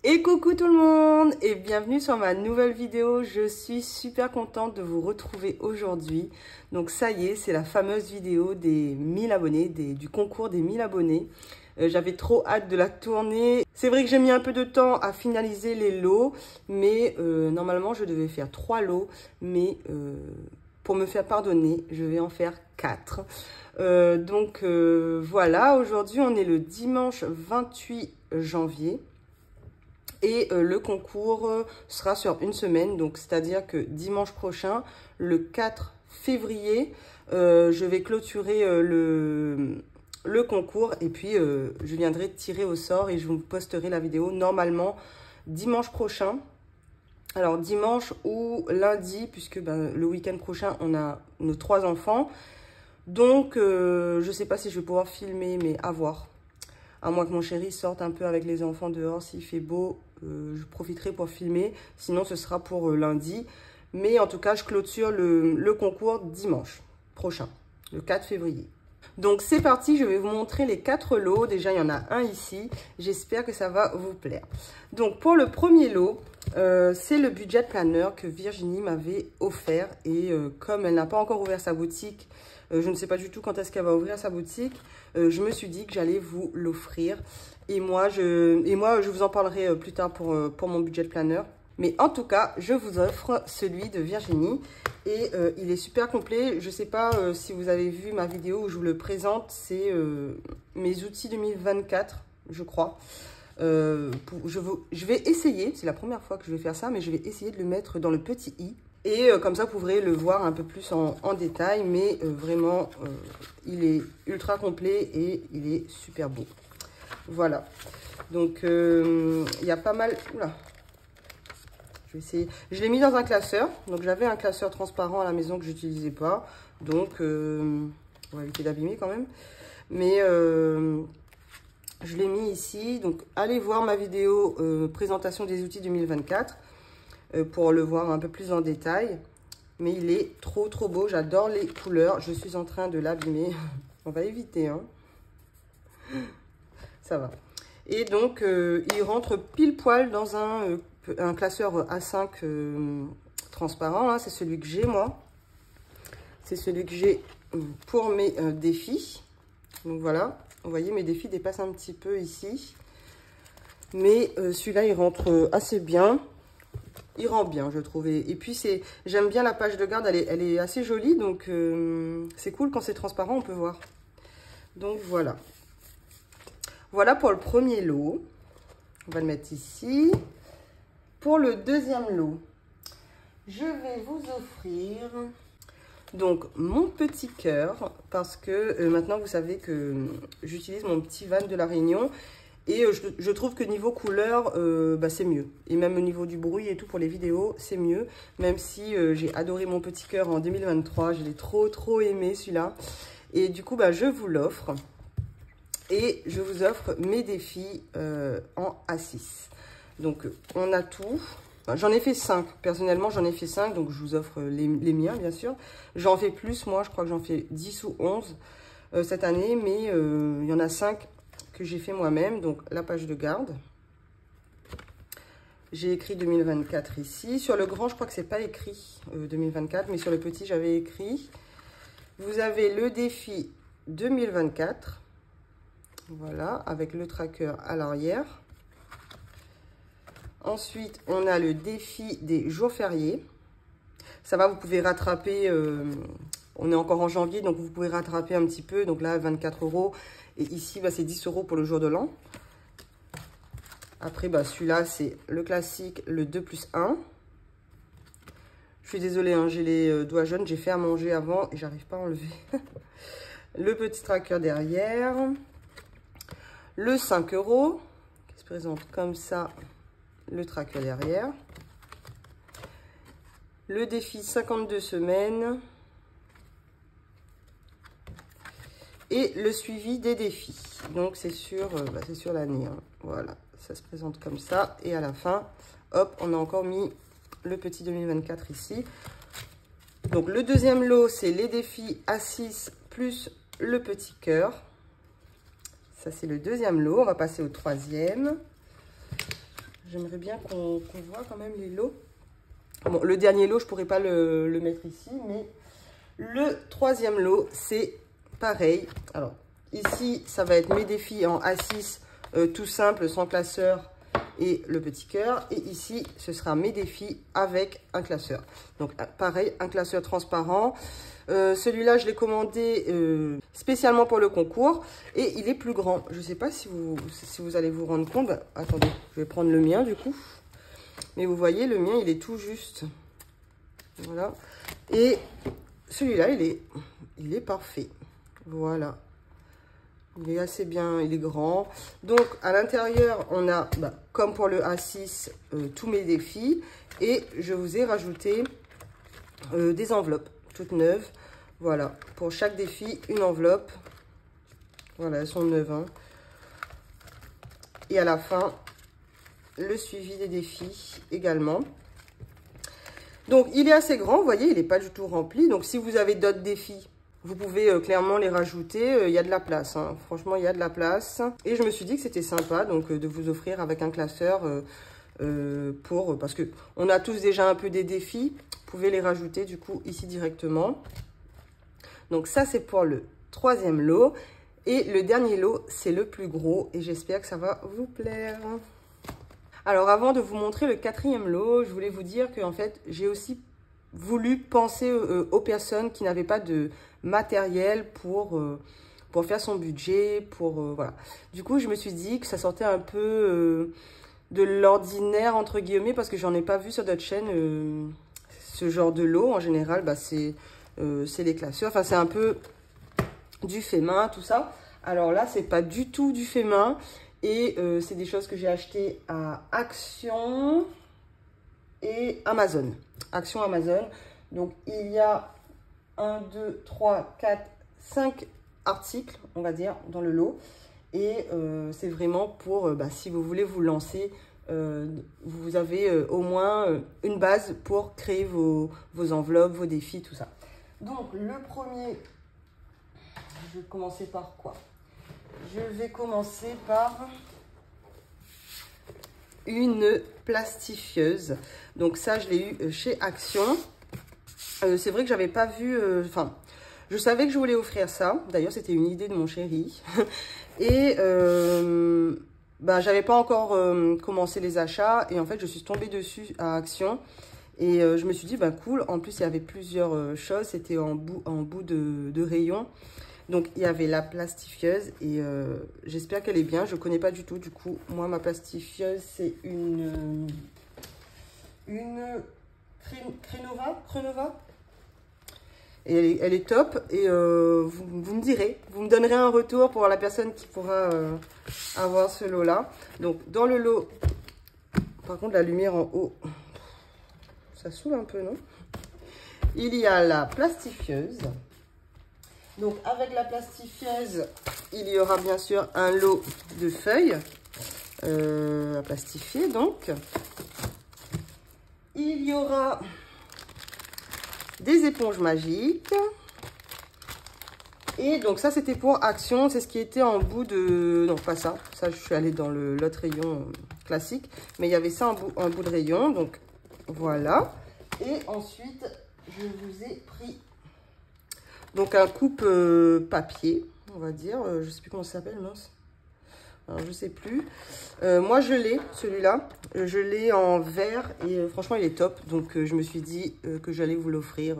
Et coucou tout le monde et bienvenue sur ma nouvelle vidéo. Je suis super contente de vous retrouver aujourd'hui. Donc ça y est, c'est la fameuse vidéo des 1000 abonnés, du concours des 1000 abonnés. J'avais trop hâte de la tourner. C'est vrai que j'ai mis un peu de temps à finaliser les lots, mais normalement je devais faire 3 lots. Mais pour me faire pardonner, je vais en faire 4. Voilà, aujourd'hui on est le dimanche 28 janvier. Et le concours sera sur une semaine, donc c'est-à-dire que dimanche prochain, le 4 février, je vais clôturer le concours et puis je viendrai tirer au sort et je vous posterai la vidéo normalement dimanche prochain. Alors dimanche ou lundi, puisque le week-end prochain, on a nos 3 enfants. Donc je ne sais pas si je vais pouvoir filmer, mais à voir. À moins que mon chéri sorte un peu avec les enfants dehors, s'il fait beau, je profiterai pour filmer. Sinon, ce sera pour lundi. Mais en tout cas, je clôture le concours dimanche prochain, le 4 février. Donc, c'est parti. Je vais vous montrer les 4 lots. Déjà, il y en a un ici. J'espère que ça va vous plaire. Donc, pour le premier lot, c'est le budget planner que Virginie m'avait offert. Et comme elle n'a pas encore ouvert sa boutique, je ne sais pas du tout quand est-ce qu'elle va ouvrir sa boutique. Je me suis dit que j'allais vous l'offrir. Et moi, je vous en parlerai plus tard pour mon budget planner. Mais en tout cas, je vous offre celui de Virginie. Et il est super complet. Je ne sais pas si vous avez vu ma vidéo où je vous le présente. C'est mes outils 2024, je crois. Je vais essayer, c'est la première fois que je vais faire ça, mais je vais essayer de le mettre dans le petit i. Et comme ça, vous pourrez le voir un peu plus en détail. Mais vraiment, il est ultra complet et il est super beau. Voilà. Donc, il y a pas mal... Oula. Je vais essayer. Je l'ai mis dans un classeur. Donc, j'avais un classeur transparent à la maison que je n'utilisais pas. Donc, on va éviter d'abîmer quand même. Mais... je l'ai mis ici. Donc, allez voir ma vidéo présentation des outils 2024 pour le voir un peu plus en détail. Mais il est trop beau. J'adore les couleurs. Je suis en train de l'abîmer. On va éviter, hein. Ça va. Et donc, il rentre pile poil dans un classeur A5 transparent. Hein. C'est celui que j'ai, moi. C'est celui que j'ai pour mes défis. Donc, voilà. Vous voyez, mes défis dépassent un petit peu ici. Mais celui-là, il rentre assez bien. Il rend bien, je trouve. Et puis, j'aime bien la page de garde. Elle est assez jolie. Donc, c'est cool quand c'est transparent, on peut voir. Donc, voilà. Voilà pour le premier lot. On va le mettre ici. Pour le deuxième lot, je vais vous offrir... Donc, mon petit cœur, parce que maintenant, vous savez que j'utilise mon petit van de la Réunion. Et je trouve que niveau couleur, c'est mieux. Et même au niveau du bruit et tout pour les vidéos, c'est mieux. Même si j'ai adoré mon petit cœur en 2023. Je l'ai trop aimé, celui-là. Et du coup, je vous l'offre. Et je vous offre mes défis en A6. Donc, on a tout. J'en ai fait 5. Personnellement, j'en ai fait 5. Donc, je vous offre les miens, bien sûr. J'en fais plus, moi. Je crois que j'en fais 10 ou 11 cette année. Mais il y en a 5 que j'ai fait moi-même. Donc, la page de garde. J'ai écrit 2024 ici. Sur le grand, je crois que c'est pas écrit 2024. Mais sur le petit, j'avais écrit. Vous avez le défi 2024. Voilà, avec le tracker à l'arrière. Ensuite, on a le défi des jours fériés. Ça va, vous pouvez rattraper, on est encore en janvier, donc vous pouvez rattraper un petit peu. Donc là, 24 €. Et ici, c'est 10 € pour le jour de l'an. Après, celui-là, c'est le classique, le 2+1. Je suis désolée, hein, j'ai les doigts jaunes. J'ai fait à manger avant et j'arrive pas à enlever. Le petit tracker derrière. Le 5 € qui se présente comme ça, le tracker derrière. Le défi 52 semaines. Et le suivi des défis. Donc, c'est sur l'année. Hein. Voilà, ça se présente comme ça. Et à la fin, hop, on a encore mis le petit 2024 ici. Donc, le deuxième lot, c'est les défis A6 plus le petit cœur. Ça, c'est le deuxième lot. On va passer au troisième. j'aimerais bien qu'on voit quand même les lots. Bon, le dernier lot, je ne pourrais pas le mettre ici, mais le troisième lot, c'est pareil. Alors, ici, ça va être mes défis en A6, tout simple, sans classeur et le petit cœur. Et ici, ce sera mes défis avec un classeur. Donc, pareil, un classeur transparent. Celui-là, je l'ai commandé spécialement pour le concours. Et il est plus grand. Je ne sais pas si vous allez vous rendre compte. Bah, attendez, je vais prendre le mien du coup. Mais vous voyez, le mien, il est tout juste. Voilà. Et celui-là, il est parfait. Voilà. Il est assez bien, il est grand. Donc, à l'intérieur, on a, bah, comme pour le A6, tous mes défis. Et je vous ai rajouté des enveloppes toutes neuves. Voilà. Pour chaque défi, une enveloppe. Voilà, elles sont neuves. Hein. Et à la fin, le suivi des défis également. Donc, il est assez grand. Vous voyez, il n'est pas du tout rempli. Donc, si vous avez d'autres défis, vous pouvez clairement les rajouter. Il y a de la place. Hein. Franchement, il y a de la place. Et je me suis dit que c'était sympa donc de vous offrir avec un classeur parce que on a tous déjà un peu des défis. Vous pouvez les rajouter du coup ici directement. Donc, ça, c'est pour le troisième lot. Et le dernier lot, c'est le plus gros. Et j'espère que ça va vous plaire. Alors, avant de vous montrer le quatrième lot, je voulais vous dire que en fait, j'ai aussi voulu penser aux personnes qui n'avaient pas de matériel pour faire son budget, voilà. Du coup, je me suis dit que ça sortait un peu de l'ordinaire, entre guillemets, parce que j'en ai pas vu sur d'autres chaînes ce genre de lot. En général, bah, c'est les classeurs. Enfin, c'est un peu du fait main, tout ça. Alors là, c'est pas du tout du fait main. Et c'est des choses que j'ai achetées à Action et Amazon. Action, Amazon. Donc, il y a 1, 2, 3, 4, 5 articles, on va dire, dans le lot. Et c'est vraiment pour, si vous voulez vous lancer, vous avez au moins une base pour créer vos enveloppes, vos défis, tout ça. Donc, le premier, je vais commencer par quoi? Je vais commencer par une plastifieuse. Donc ça, je l'ai eu chez Action. C'est vrai que j'avais pas vu... je savais que je voulais offrir ça. D'ailleurs, c'était une idée de mon chéri. Et j'avais pas encore commencé les achats. Et en fait, je suis tombée dessus à Action. Et je me suis dit, cool. En plus, il y avait plusieurs choses. C'était en bout de rayon. Donc, il y avait la plastifieuse et j'espère qu'elle est bien. Je ne connais pas du tout. Du coup, moi, ma plastifieuse, c'est une Crenova. Et elle est top. Et vous me direz, vous me donnerez un retour pour la personne qui pourra avoir ce lot-là. Donc, dans le lot, par contre, la lumière en haut, ça saoule un peu, non? Il y a la plastifieuse. Donc, avec la plastifieuse, il y aura bien sûr un lot de feuilles à plastifier. Donc, il y aura des éponges magiques. Et donc, ça, c'était pour Action. C'est ce qui était en bout de... Non, pas ça. Ça, je suis allée dans l'autre rayon classique. Mais il y avait ça en bout de rayon. Donc, voilà. Et ensuite, je vous ai pris... Donc, un coupe papier, on va dire. Je ne sais plus comment ça s'appelle, mince. Alors, je ne sais plus. Moi, je l'ai, celui-là. Je l'ai en vert et franchement, il est top. Donc, je me suis dit que j'allais vous l'offrir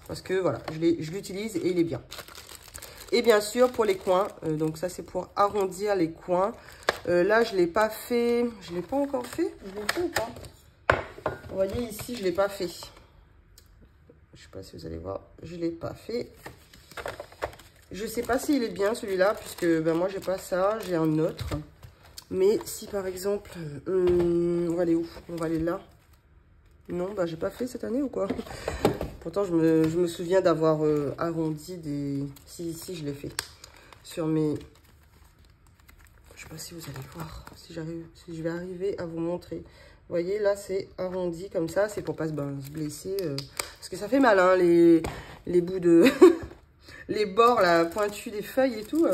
parce que, voilà, je l'utilise et il est bien. Et bien sûr, pour les coins. Donc, ça, c'est pour arrondir les coins. Là, je ne l'ai pas fait. Je ne l'ai pas encore fait. Je l'ai fait ou pas? Vous voyez, ici, je ne l'ai pas fait. Je ne sais pas si vous allez voir, je ne l'ai pas fait. Je ne sais pas s'il est bien celui-là, puisque moi, j'ai pas ça, j'ai un autre. Mais si par exemple, on va aller où? On va aller là. Non, j'ai pas fait cette année ou quoi? Pourtant, je me souviens d'avoir arrondi des... Si, je l'ai fait. Sur mes... Je ne sais pas si vous allez voir, si je vais arriver à vous montrer. Vous voyez, là, c'est arrondi comme ça. C'est pour pas se blesser. Parce que ça fait mal, hein, les bouts de... les bords, là, pointus des feuilles et tout.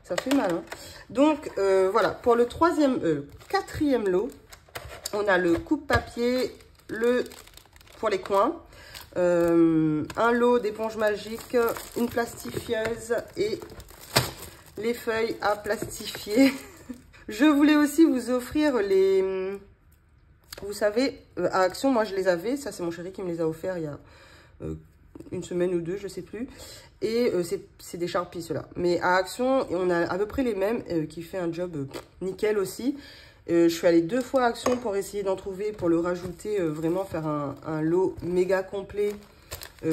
Ça fait mal, hein. Donc, voilà. Pour le quatrième lot, on a le coupe-papier, pour les coins, un lot d'éponges magiques, une plastifieuse et les feuilles à plastifier. Je voulais aussi vous offrir les... Vous savez, à Action, moi je les avais. Ça, c'est mon chéri qui me les a offerts il y a une semaine ou deux, je sais plus. Et c'est des Sharpies, ceux-là. Mais à Action, on a à peu près les mêmes, qui fait un job nickel aussi. Je suis allée 2 fois à Action pour essayer d'en trouver, pour le rajouter, vraiment faire un lot méga complet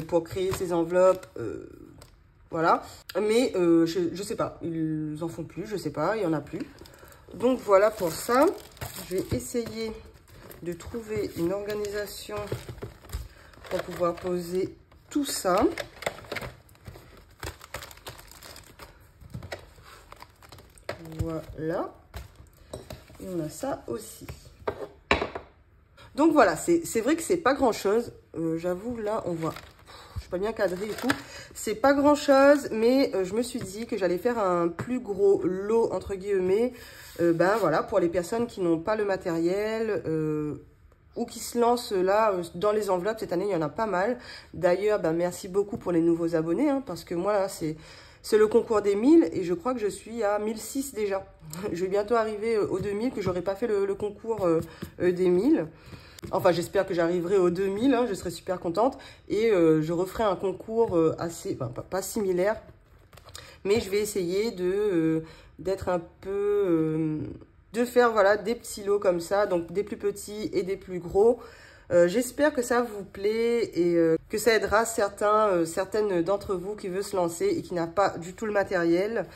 pour créer ces enveloppes. Voilà. Mais je sais pas, ils en font plus, je sais pas, il y en a plus. Donc voilà pour ça. Je vais essayer de trouver une organisation pour pouvoir poser tout ça. Voilà. Et on a ça aussi. Donc voilà, c'est vrai que c'est pas grand chose. J'avoue, là, on voit. Je suis pas bien cadrée et tout. C'est pas grand chose, mais je me suis dit que j'allais faire un plus gros lot, entre guillemets. Ben voilà, pour les personnes qui n'ont pas le matériel ou qui se lancent là dans les enveloppes. Cette année, il y en a pas mal. D'ailleurs, ben, merci beaucoup pour les nouveaux abonnés, hein, parce que moi, là, c'est le concours des 1000 et je crois que je suis à 1006 déjà. Je vais bientôt arriver aux 2000, que j'aurais pas fait le concours des 1000. Enfin, j'espère que j'arriverai aux 2000, hein, je serai super contente. Et je referai un concours assez, enfin, pas similaire, mais je vais essayer d'être un peu... de faire voilà, des petits lots comme ça, donc des plus petits et des plus gros. J'espère que ça vous plaît et que ça aidera certaines d'entre vous qui veulent se lancer et qui n'ont pas du tout le matériel.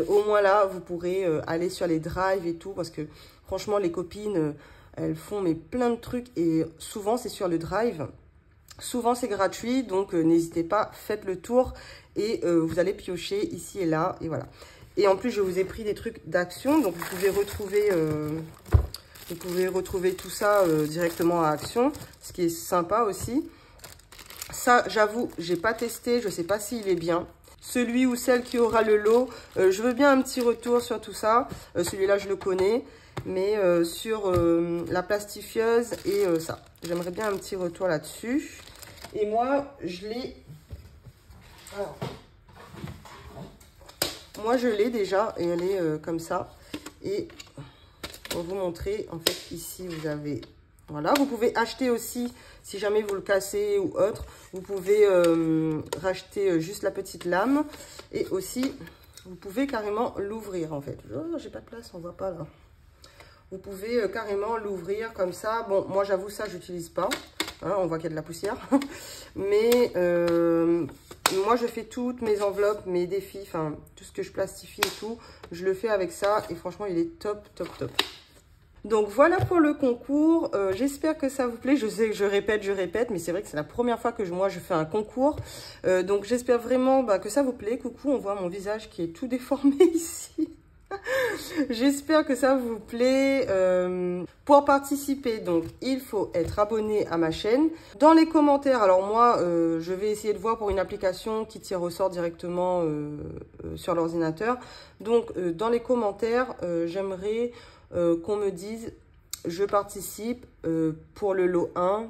Au moins là, vous pourrez aller sur les drives et tout, parce que franchement, les copines, elles font mais plein de trucs et souvent, c'est sur le drive. Souvent, c'est gratuit, donc n'hésitez pas, faites le tour et vous allez piocher ici et là, et voilà. Et en plus, je vous ai pris des trucs d'Action, donc vous pouvez retrouver tout ça directement à Action, ce qui est sympa aussi. Ça, j'avoue, j'ai pas testé, je sais pas s'il est bien. Celui ou celle qui aura le lot, je veux bien un petit retour sur tout ça. Celui-là, je le connais, mais sur la plastifieuse et ça. J'aimerais bien un petit retour là-dessus. Et moi, je l'ai... Alors, moi, je l'ai déjà et elle est comme ça. Et pour vous montrer, en fait, ici, vous avez... Voilà, vous pouvez acheter aussi, si jamais vous le cassez ou autre, vous pouvez racheter juste la petite lame. Et aussi, vous pouvez carrément l'ouvrir, en fait. Oh, j'ai pas de place, on voit pas là. Vous pouvez carrément l'ouvrir comme ça. Bon, moi, j'avoue, ça, j'utilise pas. Hein, on voit qu'il y a de la poussière. Mais moi, je fais toutes mes enveloppes, mes défis, enfin, tout ce que je plastifie et tout. Je le fais avec ça et franchement, il est top, top, top. Donc voilà pour le concours, j'espère que ça vous plaît. Je sais que je répète, mais c'est vrai que c'est la première fois que moi je fais un concours. Donc j'espère vraiment que ça vous plaît. Coucou, on voit mon visage qui est tout déformé ici. J'espère que ça vous plaît. Pour participer, donc il faut être abonné à ma chaîne. Dans les commentaires, alors moi je vais essayer de voir pour une application qui tire au sort directement sur l'ordinateur. Donc dans les commentaires, j'aimerais... qu'on me dise je participe pour le lot 1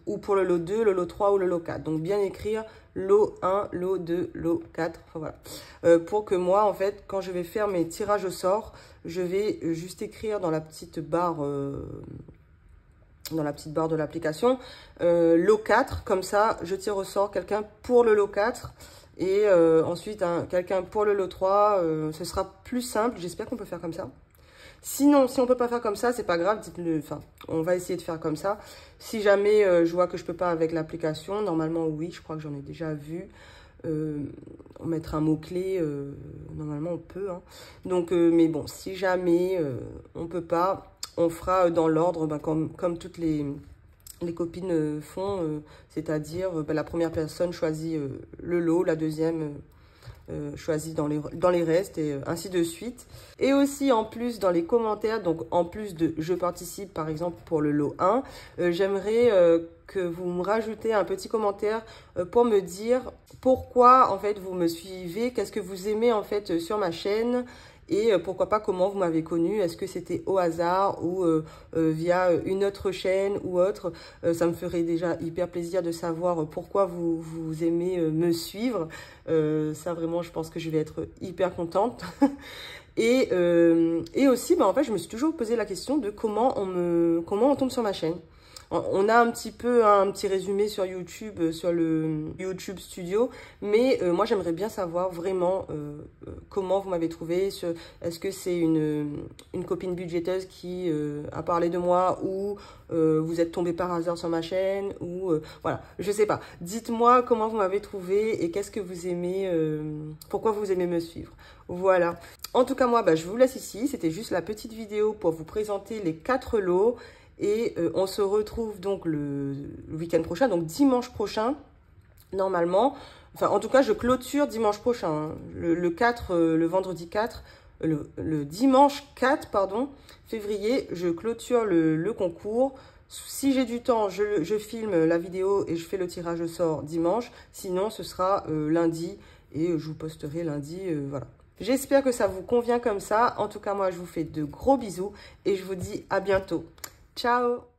ou pour le lot 2, le lot 3 ou le lot 4. Donc bien écrire lot 1, lot 2, lot 4. Enfin, voilà. Pour que moi, en fait, quand je vais faire mes tirages au sort, je vais juste écrire dans la petite barre de l'application lot 4. Comme ça, je tire au sort quelqu'un pour le lot 4. Et ensuite, quelqu'un pour le lot 3. Ce sera plus simple. J'espère qu'on peut faire comme ça. Sinon, si on peut pas faire comme ça, c'est pas grave, dites-le. Enfin, on va essayer de faire comme ça. Si jamais je vois que je peux pas avec l'application, normalement oui, je crois que j'en ai déjà vu. On mettra un mot-clé, normalement on peut. Hein. Donc, mais bon, si jamais on peut pas, on fera dans l'ordre, comme toutes les copines font, c'est-à-dire la première personne choisit le lot, la deuxième choisi dans les restes et ainsi de suite. Et aussi en plus dans les commentaires, donc en plus de je participe par exemple pour le lot 1, j'aimerais que vous me rajoutez un petit commentaire pour me dire pourquoi en fait vous me suivez, qu'est-ce que vous aimez en fait sur ma chaîne. Et pourquoi pas comment vous m'avez connu, est-ce que c'était au hasard ou via une autre chaîne ou autre. Ça me ferait déjà hyper plaisir de savoir pourquoi vous aimez me suivre. Ça vraiment, je pense que je vais être hyper contente. Et aussi, en fait, je me suis toujours posé la question de comment on tombe sur ma chaîne. On a un petit résumé sur YouTube, sur le YouTube Studio, mais moi j'aimerais bien savoir vraiment comment vous m'avez trouvé. Est-ce que c'est une copine budgéteuse qui a parlé de moi ou vous êtes tombé par hasard sur ma chaîne ou voilà, je sais pas. Dites-moi comment vous m'avez trouvé et qu'est-ce que vous aimez, pourquoi vous aimez me suivre. Voilà. En tout cas, moi, je vous laisse ici. C'était juste la petite vidéo pour vous présenter les 4 lots. Et on se retrouve donc le week-end prochain, donc dimanche prochain, normalement. Enfin, en tout cas, je clôture dimanche prochain, hein. Le 4, le vendredi 4, le dimanche 4, pardon, février, je clôture le concours. Si j'ai du temps, je filme la vidéo et je fais le tirage au sort dimanche. Sinon, ce sera lundi et je vous posterai lundi, voilà. J'espère que ça vous convient comme ça. En tout cas, moi, je vous fais de gros bisous et je vous dis à bientôt. Ciao!